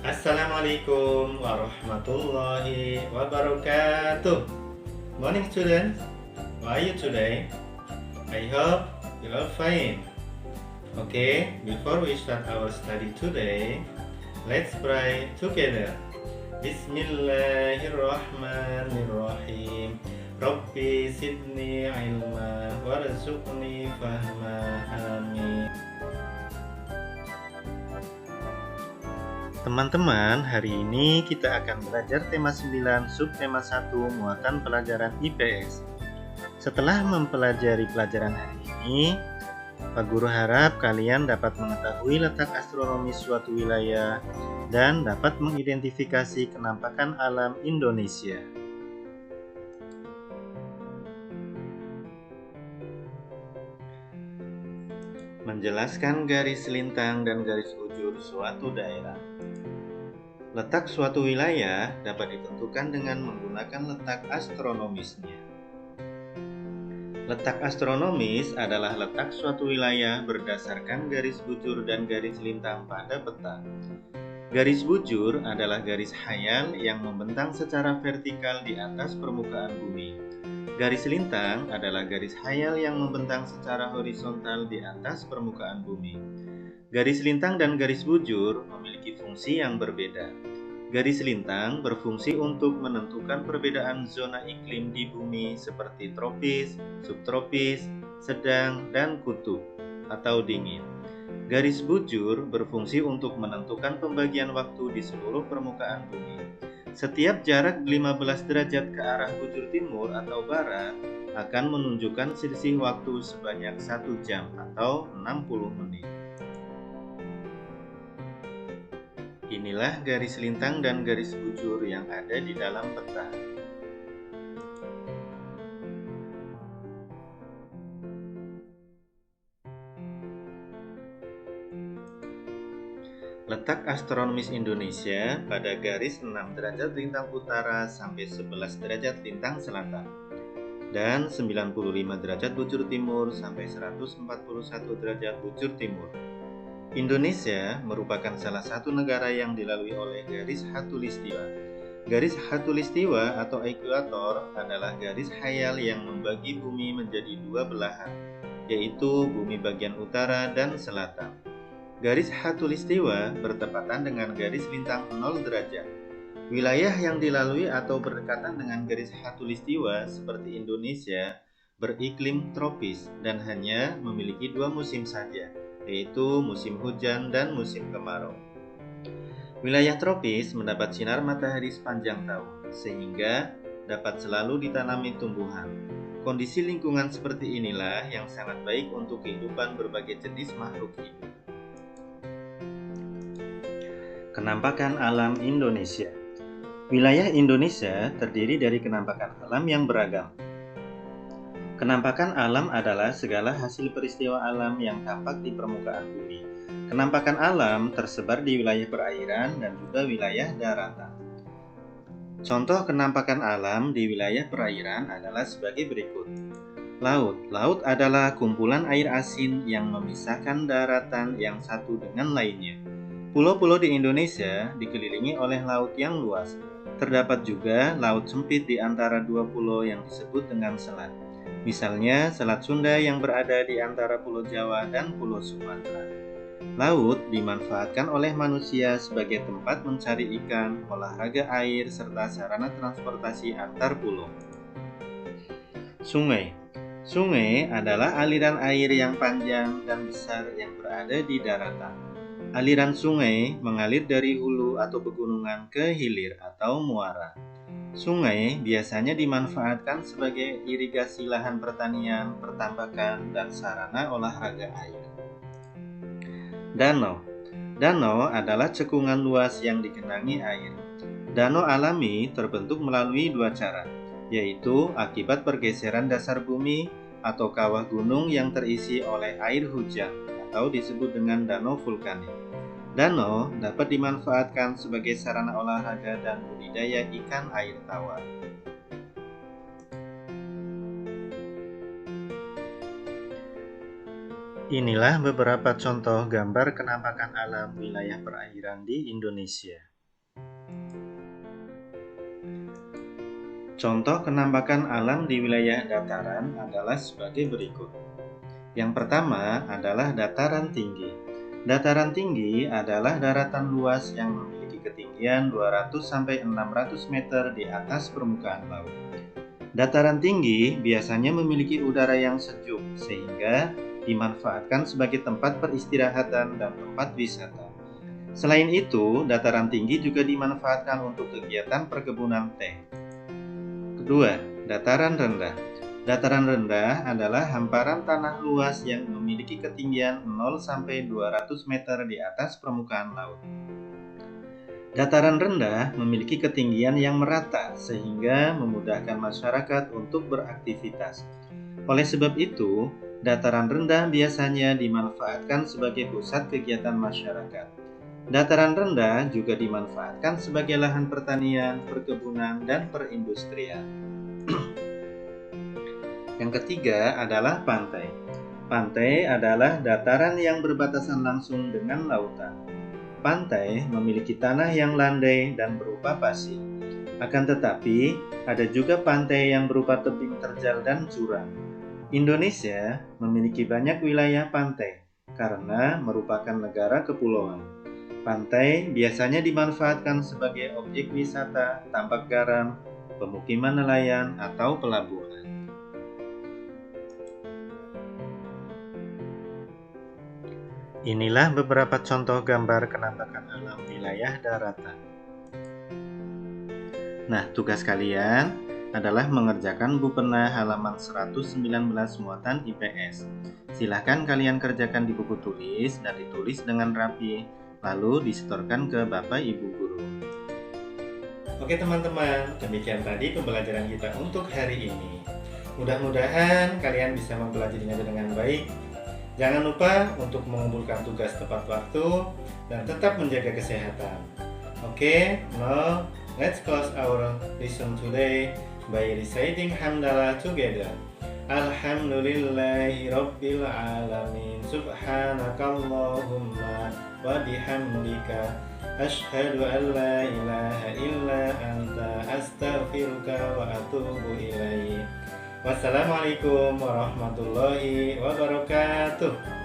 Assalamualaikum warahmatullahi wabarakatuh. Morning students, how are you today? I hope you are fine. Okay, before we start our study today, let's pray together. Bismillahirrahmanirrahim. Rabbi zidni ilma warzuqni fahma. Amin. Teman-teman, hari ini kita akan belajar tema 9, subtema 1, muatan pelajaran IPS. Setelah mempelajari pelajaran hari ini, Pak Guru harap kalian dapat mengetahui letak astronomis suatu wilayah dan dapat mengidentifikasi kenampakan alam Indonesia. Menjelaskan garis lintang dan garis bujur suatu daerah. Letak suatu wilayah dapat ditentukan dengan menggunakan letak astronomisnya. Letak astronomis adalah letak suatu wilayah berdasarkan garis bujur dan garis lintang pada peta. Garis bujur adalah garis khayal yang membentang secara vertikal di atas permukaan bumi. Garis lintang adalah garis khayal yang membentang secara horizontal di atas permukaan bumi. Garis lintang dan garis bujur memiliki fungsi yang berbeda. Garis lintang berfungsi untuk menentukan perbedaan zona iklim di bumi seperti tropis, subtropis, sedang, dan kutub atau dingin. Garis bujur berfungsi untuk menentukan pembagian waktu di seluruh permukaan bumi. Setiap jarak 15 derajat ke arah bujur timur atau barat akan menunjukkan selisih waktu sebanyak 1 jam atau 60 menit. Inilah garis lintang dan garis bujur yang ada di dalam peta. Letak astronomis Indonesia pada garis 6 derajat lintang utara sampai 11 derajat lintang selatan dan 95 derajat bujur timur sampai 141 derajat bujur timur. Indonesia merupakan salah satu negara yang dilalui oleh garis khatulistiwa. Garis khatulistiwa atau ekuator adalah garis khayal yang membagi bumi menjadi dua belahan, yaitu bumi bagian utara dan selatan. Garis khatulistiwa bertepatan dengan garis lintang 0 derajat. Wilayah yang dilalui atau berdekatan dengan garis khatulistiwa seperti Indonesia beriklim tropis dan hanya memiliki 2 musim saja, yaitu musim hujan dan musim kemarau. Wilayah tropis mendapat sinar matahari sepanjang tahun, sehingga dapat selalu ditanami tumbuhan. Kondisi lingkungan seperti inilah yang sangat baik untuk kehidupan berbagai jenis makhluk hidup. Kenampakan alam Indonesia. Wilayah Indonesia terdiri dari kenampakan alam yang beragam. Kenampakan alam adalah segala hasil peristiwa alam yang tampak di permukaan bumi. Kenampakan alam tersebar di wilayah perairan dan juga wilayah daratan. Contoh kenampakan alam di wilayah perairan adalah sebagai berikut. Laut. Laut adalah kumpulan air asin yang memisahkan daratan yang satu dengan lainnya. Pulau-pulau di Indonesia dikelilingi oleh laut yang luas. Terdapat juga laut sempit di antara dua pulau yang disebut dengan selat. Misalnya, Selat Sunda yang berada di antara Pulau Jawa dan Pulau Sumatera. Laut dimanfaatkan oleh manusia sebagai tempat mencari ikan, olahraga air, serta sarana transportasi antar pulau. Sungai. Sungai adalah aliran air yang panjang dan besar yang berada di daratan. Aliran sungai mengalir dari hulu atau pegunungan ke hilir atau muara. Sungai biasanya dimanfaatkan sebagai irigasi lahan pertanian, pertambakan, dan sarana olahraga air. Danau. Danau adalah cekungan luas yang digenangi air. Danau alami terbentuk melalui dua cara, yaitu akibat pergeseran dasar bumi atau kawah gunung yang terisi oleh air hujan atau disebut dengan danau vulkanik. Danau dapat dimanfaatkan sebagai sarana olahraga dan budidaya ikan air tawar. Inilah beberapa contoh gambar kenampakan alam wilayah perairan di Indonesia. Contoh penampakan alam di wilayah dataran adalah sebagai berikut. Yang pertama adalah dataran tinggi. Dataran tinggi adalah daratan luas yang memiliki ketinggian 200-600 meter di atas permukaan laut. Dataran tinggi biasanya memiliki udara yang sejuk sehingga dimanfaatkan sebagai tempat peristirahatan dan tempat wisata. Selain itu, dataran tinggi juga dimanfaatkan untuk kegiatan perkebunan teh. Kedua, dataran rendah. Dataran rendah adalah hamparan tanah luas yang memiliki ketinggian 0-200 meter di atas permukaan laut. Dataran rendah memiliki ketinggian yang merata sehingga memudahkan masyarakat untuk beraktivitas. Oleh sebab itu, dataran rendah biasanya dimanfaatkan sebagai pusat kegiatan masyarakat. Dataran rendah juga dimanfaatkan sebagai lahan pertanian, perkebunan, dan perindustrian. Yang ketiga adalah pantai. Pantai adalah dataran yang berbatasan langsung dengan lautan. Pantai memiliki tanah yang landai dan berupa pasir. Akan tetapi, ada juga pantai yang berupa tebing terjal dan jurang. Indonesia memiliki banyak wilayah pantai karena merupakan negara kepulauan. Pantai biasanya dimanfaatkan sebagai objek wisata, tambak garam, pemukiman nelayan, atau pelabuhan. Inilah beberapa contoh gambar penampakan alam wilayah daratan. Nah, tugas kalian adalah mengerjakan buku pena halaman 119 muatan IPS. Silahkan kalian kerjakan di buku tulis dan ditulis dengan rapi, lalu disetorkan ke Bapak Ibu Guru. Oke teman-teman, demikian tadi pembelajaran kita untuk hari ini. Mudah-mudahan kalian bisa mempelajarinya dengan baik. Jangan lupa untuk mengumpulkan tugas tepat waktu dan tetap menjaga kesehatan. Oke, now let's close our lesson today by reciting hamdalah together. Alhamdulillahi Rabbil Alamin. Subhanakallahumma wa bihamdika asyhadu an la ilaha illa anta astaghfiruka wa atubu ilaik. Wassalamualaikum warahmatullahi wabarakatuh.